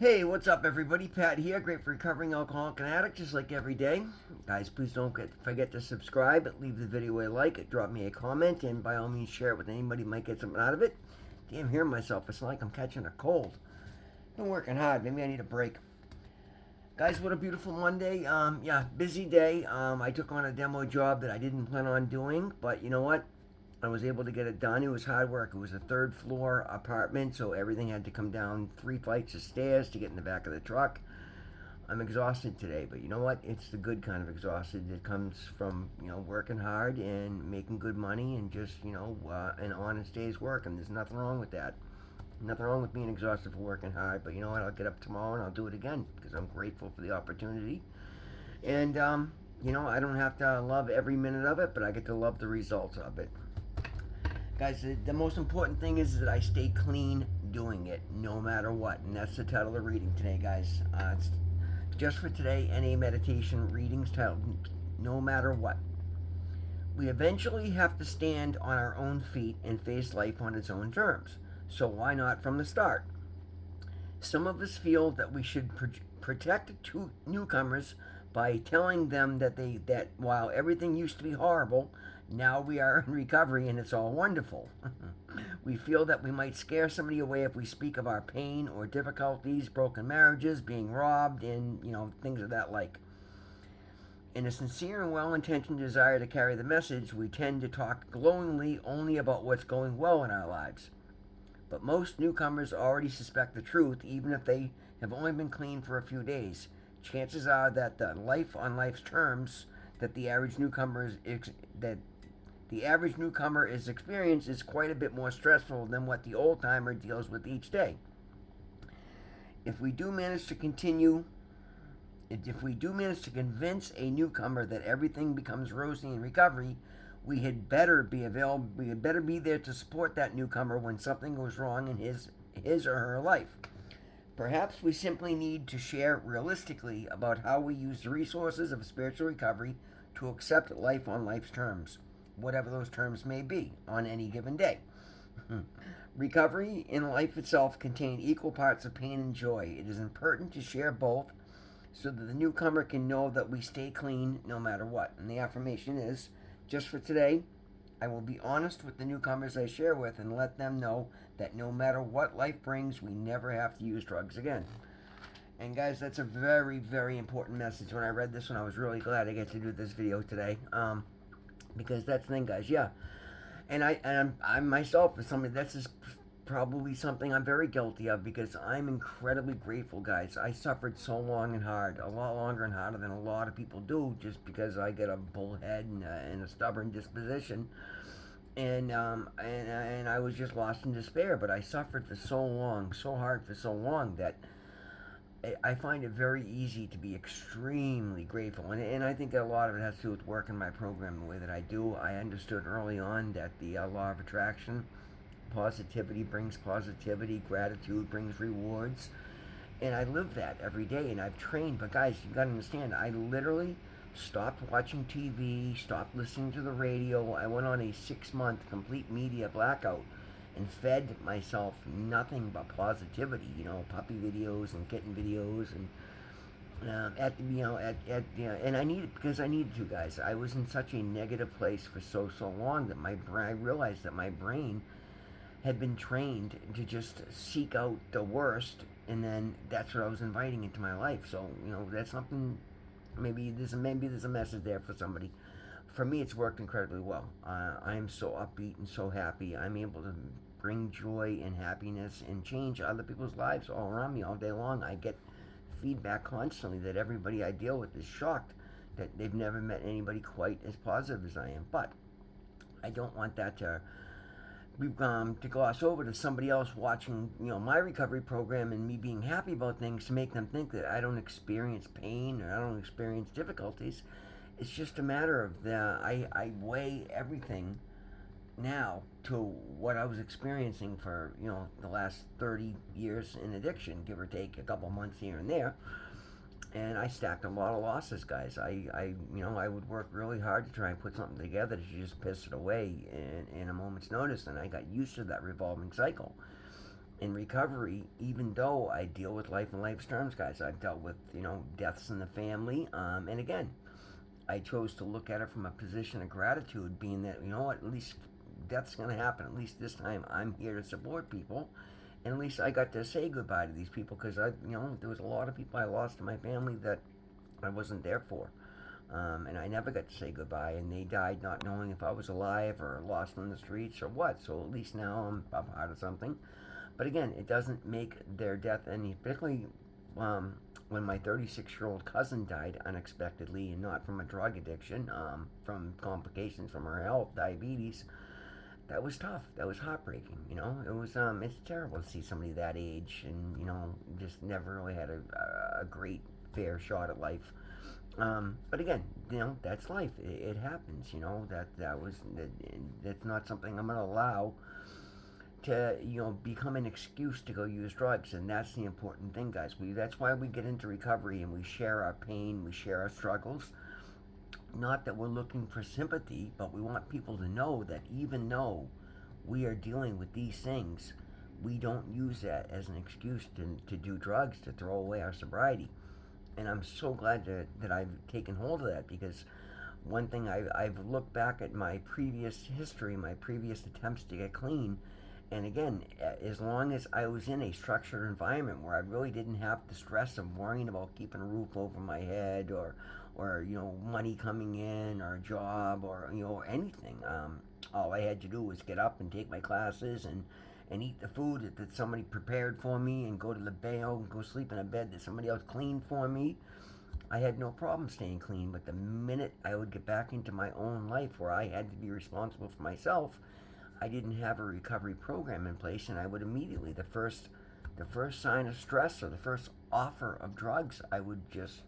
Hey, what's up, everybody? Pat here. Great for recovering alcoholic and addict, just like every day. Guys, please don't forget to subscribe. Leave the video a like. Drop me a comment, and by all means, share it with anybody who might get something out of it. Damn, hearing myself. It's like I'm catching a cold. Been working hard. Maybe I need a break. Guys, what a beautiful Monday. Yeah, busy day. I took on a demo job that I didn't plan on doing, but you know what? I was able to get it done. It was hard work. It was a third floor apartment, so everything had to come down 3 flights of stairs to get in the back of the truck. I'm exhausted today, but you know what? It's the good kind of exhausted that comes from working hard and making good money and just an honest day's work. And there's nothing wrong with that. Nothing wrong with being exhausted for working hard. But you know what? I'll get up tomorrow and I'll do it again because I'm grateful for the opportunity. And I don't have to love every minute of it, but I get to love the results of it. Guys, the most important thing is that I stay clean doing it, no matter what. And that's the title of the reading today, guys. It's just for today, NA Meditation readings titled No Matter What. We eventually have to stand on our own feet and face life on its own terms. So why not from the start? Some of us feel that we should protect newcomers by telling them that while everything used to be horrible, now we are in recovery and it's all wonderful. We feel that we might scare somebody away if we speak of our pain or difficulties, broken marriages, being robbed, and things of that like. In a sincere and well-intentioned desire to carry the message, we tend to talk glowingly only about what's going well in our lives. But most newcomers already suspect the truth, even if they have only been clean for a few days. Chances are that the life on life's terms that the average newcomer is experience is quite a bit more stressful than what the old timer deals with each day. If we do manage to convince a newcomer that everything becomes rosy in recovery, we had better be there to support that newcomer when something goes wrong in his or her life. Perhaps we simply need to share realistically about how we use the resources of spiritual recovery to accept life on life's terms, whatever those terms may be, on any given day. Recovery in life itself contain equal parts of pain and joy. It is important to share both so that the newcomer can know that we stay clean no matter what. And the affirmation is, just for today, I will be honest with the newcomers I share with and let them know that no matter what life brings, we never have to use drugs again. And guys, that's a very, very important message. When I read this one, I was really glad I get to do this video today. Because that's the thing, guys. Yeah, and I'm myself is somebody that's just probably something I'm very guilty of because I'm incredibly grateful, guys. I suffered so long and hard, a lot longer and harder than a lot of people do, just because I get a bullhead and a stubborn disposition. And I was just lost in despair. But I suffered for so long, so hard for so long that I find it very easy to be extremely grateful, and I think a lot of it has to do with working my program the way that I do. I understood early on that the law of attraction, positivity brings positivity, gratitude brings rewards, and I live that every day, and I've trained. But guys, you gotta understand, I literally stopped watching TV, stopped listening to the radio. I went on a 6-month complete media blackout and fed myself nothing but positivity. Puppy videos and kitten videos, and I needed because I needed to, guys. I was in such a negative place for so long that I realized that my brain had been trained to just seek out the worst, and then that's what I was inviting into my life. So that's something. Maybe there's a message there for somebody. For me, it's worked incredibly well. I am so upbeat and so happy. I'm able to bring joy and happiness and change other people's lives all around me all day long. I get feedback constantly that everybody I deal with is shocked that they've never met anybody quite as positive as I am. But I don't want that to gloss over to somebody else watching my recovery program and me being happy about things to make them think that I don't experience pain or I don't experience difficulties. It's just a matter of I weigh everything now to what I was experiencing for the last 30 years in addiction, give or take a couple months here and there. And I stacked a lot of losses, guys. I would work really hard to try and put something together to just piss it away in a moment's notice, and I got used to that revolving cycle. in recovery, even though I deal with life and life's terms, guys, I've dealt with, deaths in the family. And again, I chose to look at it from a position of gratitude, being that, what, at least death's going to happen. At least this time I'm here to support people. And at least I got to say goodbye to these people because there was a lot of people I lost in my family that I wasn't there for. And I never got to say goodbye, and they died not knowing if I was alive or lost on the streets or what. So at least now I'm part of something. But again, it doesn't make their death any, particularly when my 36-year-old cousin died unexpectedly and not from a drug addiction, from complications from her health, diabetes. That was tough. That was heartbreaking. It was it's terrible to see somebody that age and just never really had a great fair shot at life. But again, that's life. It happens. That's not something I'm gonna allow to become an excuse to go use drugs. And that's the important thing, guys. That's why we get into recovery and we share our pain, we share our struggles. Not that we're looking for sympathy, but we want people to know that even though we are dealing with these things, we don't use that as an excuse to do drugs, to throw away our sobriety. And I'm so glad that I've taken hold of that, because one thing I've looked back at my previous history, my previous attempts to get clean, and again, as long as I was in a structured environment where I really didn't have the stress of worrying about keeping a roof over my head or money coming in or a job or anything, all I had to do was get up and take my classes and eat the food that somebody prepared for me and go to the bed and go sleep in a bed that somebody else cleaned for me. I had no problem staying clean, but the minute I would get back into my own life where I had to be responsible for myself, I didn't have a recovery program in place, and I would immediately, the first sign of stress or the first offer of drugs, I would just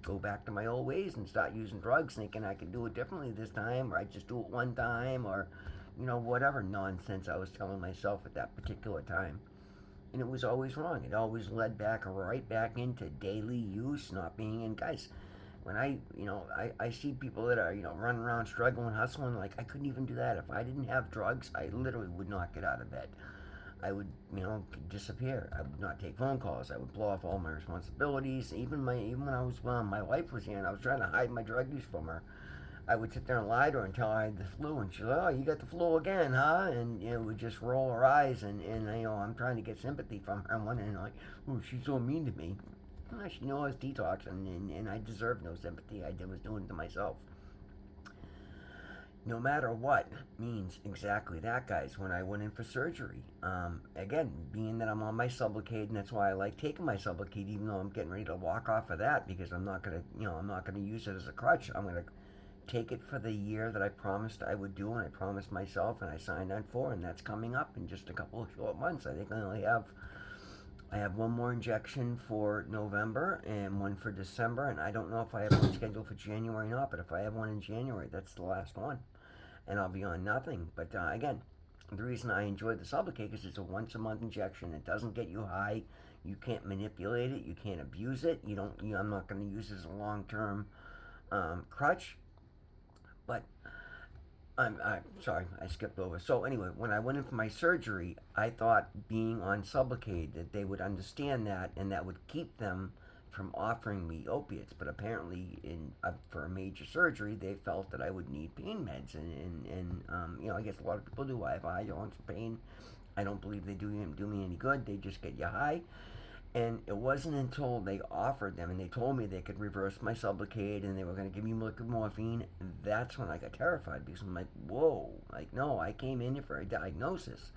go back to my old ways and start using drugs, thinking I could do it differently this time, or I just do it one time, or whatever nonsense I was telling myself at that particular time. And it was always wrong. It always led right back into daily use, not being in. Guys, when I see people that are, running around struggling, hustling, like I couldn't even do that. If I didn't have drugs, I literally would not get out of bed. I would, disappear. I would not take phone calls. I would blow off all my responsibilities. Even when I was, my wife was here and I was trying to hide my drug use from her, I would sit there and lie to her until I had the flu, and she's like, "Oh, you got the flu again, huh?" And would just roll her eyes, and I'm trying to get sympathy from her. I'm wondering, like, "Oh, she's so mean to me." She knew I was detoxing, and I deserved no sympathy. I was doing it to myself. No matter what means exactly that, guys. When I went in for surgery, again, being that I'm on my Sublocade, and that's why I like taking my Sublocade, even though I'm getting ready to walk off of that, because I'm not gonna, use it as a crutch. I'm gonna take it for the year that I promised I would do, and I promised myself, and I signed on for, and that's coming up in just a couple of short months. I think I have one more injection for November and one for December, and I don't know if I have one scheduled for January or not, but if I have one in January, that's the last one, and I'll be on nothing. But again, the reason I enjoy the Sublocade is it's a once a month injection. It doesn't get you high. You can't manipulate it. You can't abuse it. I'm not going to use it as a long term crutch. But I'm sorry, I skipped over. So anyway, when I went in for my surgery, I thought being on Sublocade that they would understand that, and that would keep them from offering me opiates. But apparently, for a major surgery, they felt that I would need pain meds, and I guess a lot of people do. I have a high tolerance for pain. I don't believe they do me any good. They just get you high. And it wasn't until they offered them and they told me they could reverse my Sublocade and they were going to give me liquid morphine, that's when I got terrified, because I'm like, whoa, like, no, I came in here for a diagnosis,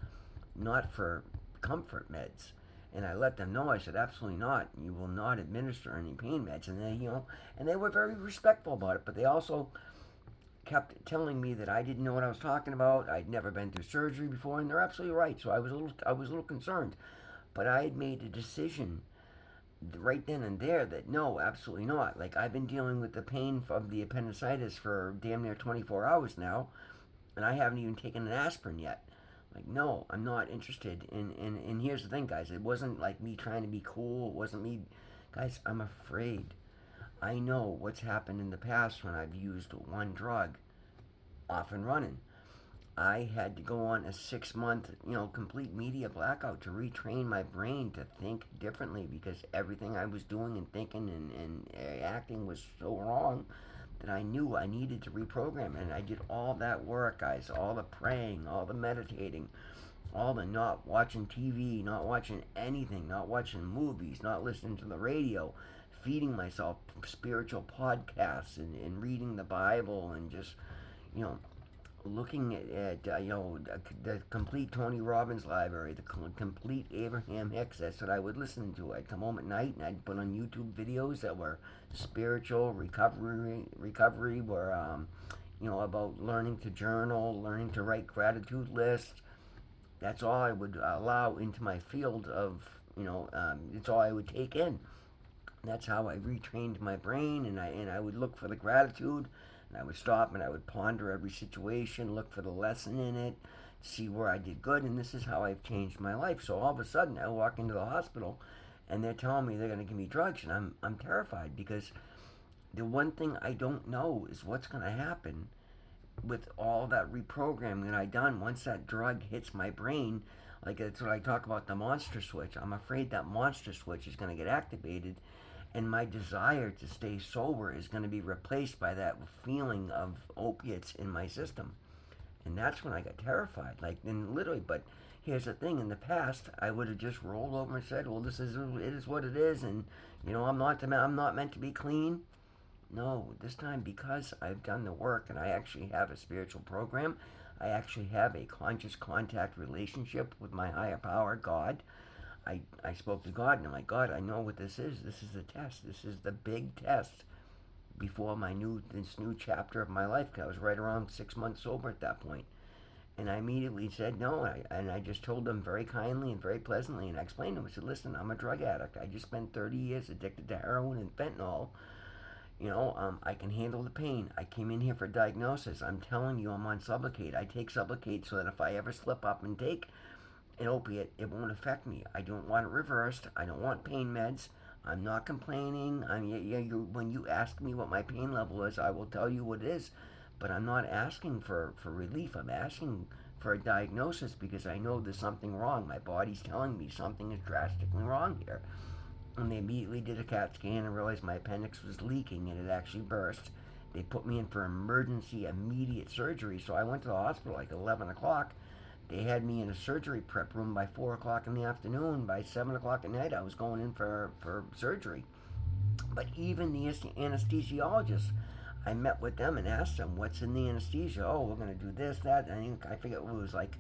not for comfort meds. And I let them know, I said, absolutely not. You will not administer any pain meds. And they were very respectful about it, but they also kept telling me that I didn't know what I was talking about. I'd never been through surgery before, and they're absolutely right. So I was a little concerned. But I had made a decision right then and there that no, absolutely not. Like, I've been dealing with the pain of the appendicitis for damn near 24 hours now, and I haven't even taken an aspirin yet. Like, no, I'm not interested. And here's the thing, guys. It wasn't like me trying to be cool. It wasn't me. Guys, I'm afraid. I know what's happened in the past when I've used one drug off and running. I had to go on a 6 month, complete media blackout to retrain my brain to think differently because everything I was doing and thinking and acting was so wrong that I knew I needed to reprogram. And I did all that work, guys, all the praying, all the meditating, all the not watching TV, not watching anything, not watching movies, not listening to the radio, feeding myself spiritual podcasts and reading the Bible and just, you know, looking at the complete Tony Robbins library, the complete Abraham Hicks. That's what I would listen to. I'd come home at night and I'd put on YouTube videos that were spiritual recovery, were about learning to journal, learning to write gratitude lists. That's all I would allow into my field of it's all I would take in. That's how I retrained my brain, and I would look for the gratitude, and I would stop and I would ponder every situation, look for the lesson in it, see where I did good, and this is how I've changed my life. So all of a sudden, I walk into the hospital, and they're telling me they're going to give me drugs, and I'm terrified because the one thing I don't know is what's going to happen with all that reprogramming that I done once that drug hits my brain. Like that's what I talk about, the monster switch. I'm afraid that monster switch is going to get activated, and my desire to stay sober is going to be replaced by that feeling of opiates in my system. And that's when I got terrified, like, and literally. But here's the thing: in the past, I would have just rolled over and said, "Well, it is what it is," and I'm not meant to be clean. No, this time, because I've done the work and I actually have a spiritual program, I actually have a conscious contact relationship with my higher power, God. I spoke to God and I'm like, God, I know what this is. This is the test. This is the big test before this new chapter of my life. 'Cause I was right around 6 months sober at that point. And I immediately said no, and I just told them very kindly and very pleasantly, and I explained to them, I said, listen, I'm a drug addict. I just spent 30 years addicted to heroin and fentanyl. I can handle the pain. I came in here for diagnosis. I'm telling you, I'm on Sublocade. I take Sublocade so that if I ever slip up and take an opiate, it won't affect me. I don't want it reversed. I don't want pain meds. I'm not complaining. When you ask me what my pain level is, I will tell you what it is. But I'm not asking for relief. I'm asking for a diagnosis because I know there's something wrong. My body's telling me something is drastically wrong here. And they immediately did a CAT scan and realized my appendix was leaking and it actually burst. They put me in for emergency, immediate surgery. So I went to the hospital like 11 o'clock. They had me in a surgery prep room by 4 o'clock in the afternoon. By 7 o'clock at night, I was going in for surgery. But even the anesthesiologist, I met with them and asked them, what's in the anesthesia? Oh, we're going to do this, that. And I forget what it was like.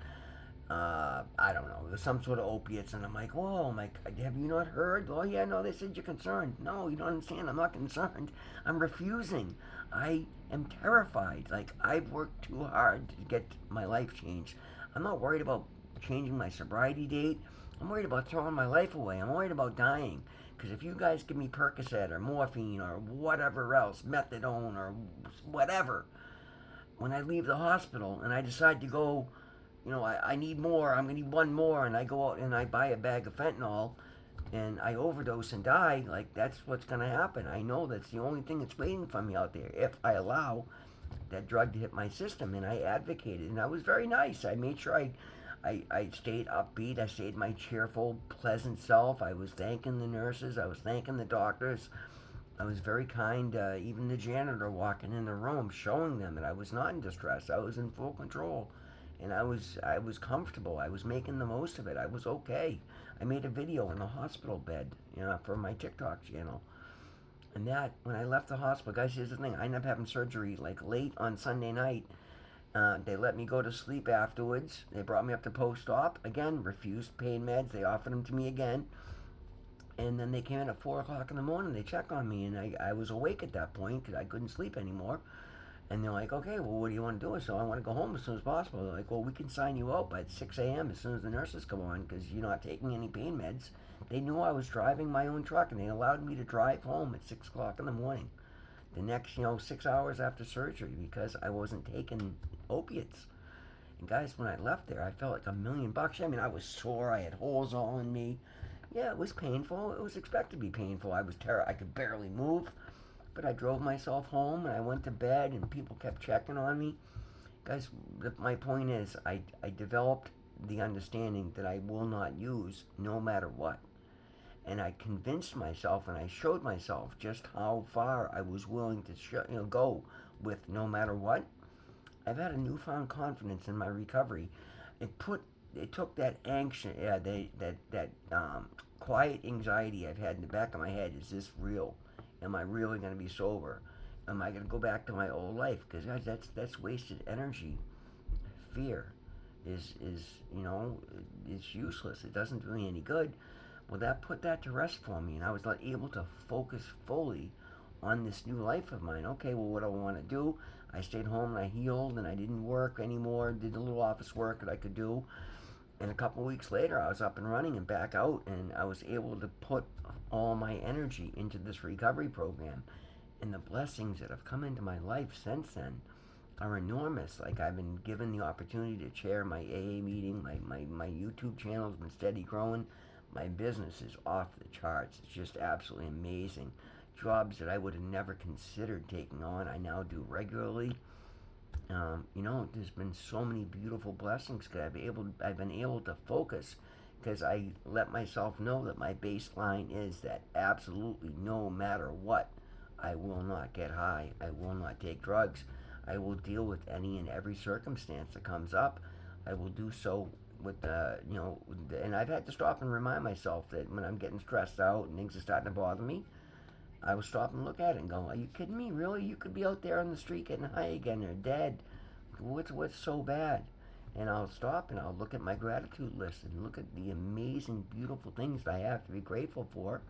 I don't know. There's some sort of opiates, and I'm like, whoa, have you not heard? Oh, yeah, no, they said you're concerned. No, you don't understand. I'm not concerned. I'm refusing. I am terrified. Like, I've worked too hard to get my life changed. I'm not worried about changing my sobriety date. I'm worried about throwing my life away. I'm worried about dying. Because if you guys give me Percocet or morphine or whatever else, methadone or whatever, when I leave the hospital and I decide to go, I need more, I'm going to need one more, and I go out and I buy a bag of fentanyl, and I overdose and die, like, that's what's going to happen. I know that's the only thing that's waiting for me out there if I allow that drug to hit my system, and I advocated, and I was very nice. I made sure I stayed upbeat, I stayed my cheerful, pleasant self. I was thanking the nurses, I was thanking the doctors. I was very kind, even the janitor walking in the room, showing them that I was not in distress. I was in full control. And I was comfortable. I was making the most of it. I was okay. I made a video in the hospital bed, for my TikTok channel. And that, when I left the hospital, guys, here's the thing. I ended up having surgery like late on Sunday night. They let me go to sleep afterwards. They brought me up to post-op. Again, refused pain meds. They offered them to me again. And then they came in at 4 o'clock in the morning. They checked on me, and I was awake at that point because I couldn't sleep anymore. And they're like, okay, well, what do you want to do? So I want to go home as soon as possible. They're like, well, we can sign you out by 6 a.m. as soon as the nurses come on because you're not taking any pain meds. They knew I was driving my own truck, and they allowed me to drive home at 6 o'clock in the morning. The next, 6 hours after surgery because I wasn't taking opiates. And guys, when I left there, I felt like $1,000,000. I mean, I was sore. I had holes all in me. Yeah, it was painful. It was expected to be painful. I was I could barely move. But I drove myself home and I went to bed and people kept checking on me. Guys, my point is, I developed the understanding that I will not use no matter what. And I convinced myself and I showed myself just how far I was willing to go with no matter what. I've had a newfound confidence in my recovery. It put it took that anxious, quiet anxiety I've had in the back of my head. Is this real? Am I really going to be sober? Am I going to go back to my old life? Because guys, that's wasted energy. Fear is it's useless. It doesn't do me any good. Well, that put that to rest for me, and I was like able to focus fully on this new life of mine. Okay, well, what do I want to do? I stayed home and I healed, and I didn't work anymore. Did a little office work that I could do, and a couple of weeks later, I was up and running and back out, and I was able to put all my energy into this recovery program. And the blessings that have come into my life since then are enormous. Like, I've been given the opportunity to chair my AA meeting. My YouTube channel has been steady growing. My business is off the charts. It's just absolutely amazing. Jobs that I would have never considered taking on, I now do regularly. There's been so many beautiful blessings because I've been able to focus because I let myself know that my baseline is that absolutely no matter what, I will not get high. I will not take drugs. I will deal with any and every circumstance that comes up. I will do so with and I've had to stop and remind myself that when I'm getting stressed out and things are starting to bother me, I will stop and look at it and go, "Are you kidding me? Really? You could be out there on the street getting high again or dead. What's so bad?" And I'll stop and I'll look at my gratitude list and look at the amazing, beautiful things that I have to be grateful for,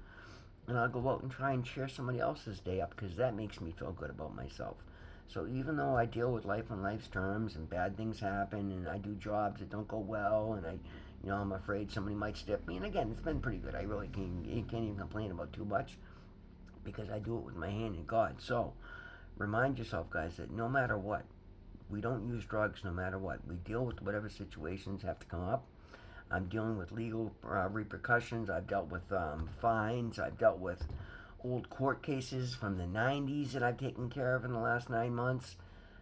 and I'll go out and try and cheer somebody else's day up because that makes me feel good about myself. So even though I deal with life on life's terms and bad things happen and I do jobs that don't go well and I'm afraid somebody might step me, and again, it's been pretty good. I really can't even complain about too much because I do it with my hand in God. So remind yourself, guys, that no matter what, we don't use drugs no matter what. We deal with whatever situations have to come up. I'm dealing with legal repercussions. I've dealt with fines. I've dealt with old court cases from the 90s that I've taken care of in the last 9 months.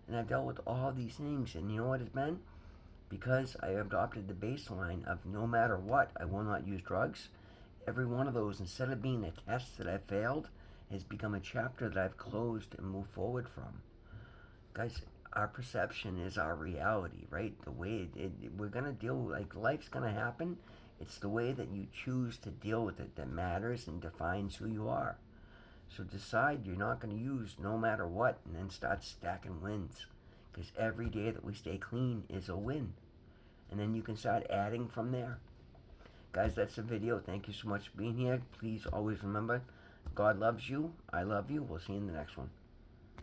And I've dealt with all these things. And you know what it's been? Because I adopted the baseline of no matter what, I will not use drugs. Every one of those, instead of being a test that I failed, has become a chapter that I've closed and moved forward from. Guys, our perception is our reality, right? The way we're going to deal, like life's going to happen. It's the way that you choose to deal with it that matters and defines who you are. So decide you're not going to use no matter what and then start stacking wins. Because every day that we stay clean is a win. And then you can start adding from there. Guys, that's the video. Thank you so much for being here. Please always remember, God loves you. I love you. We'll see you in the next one.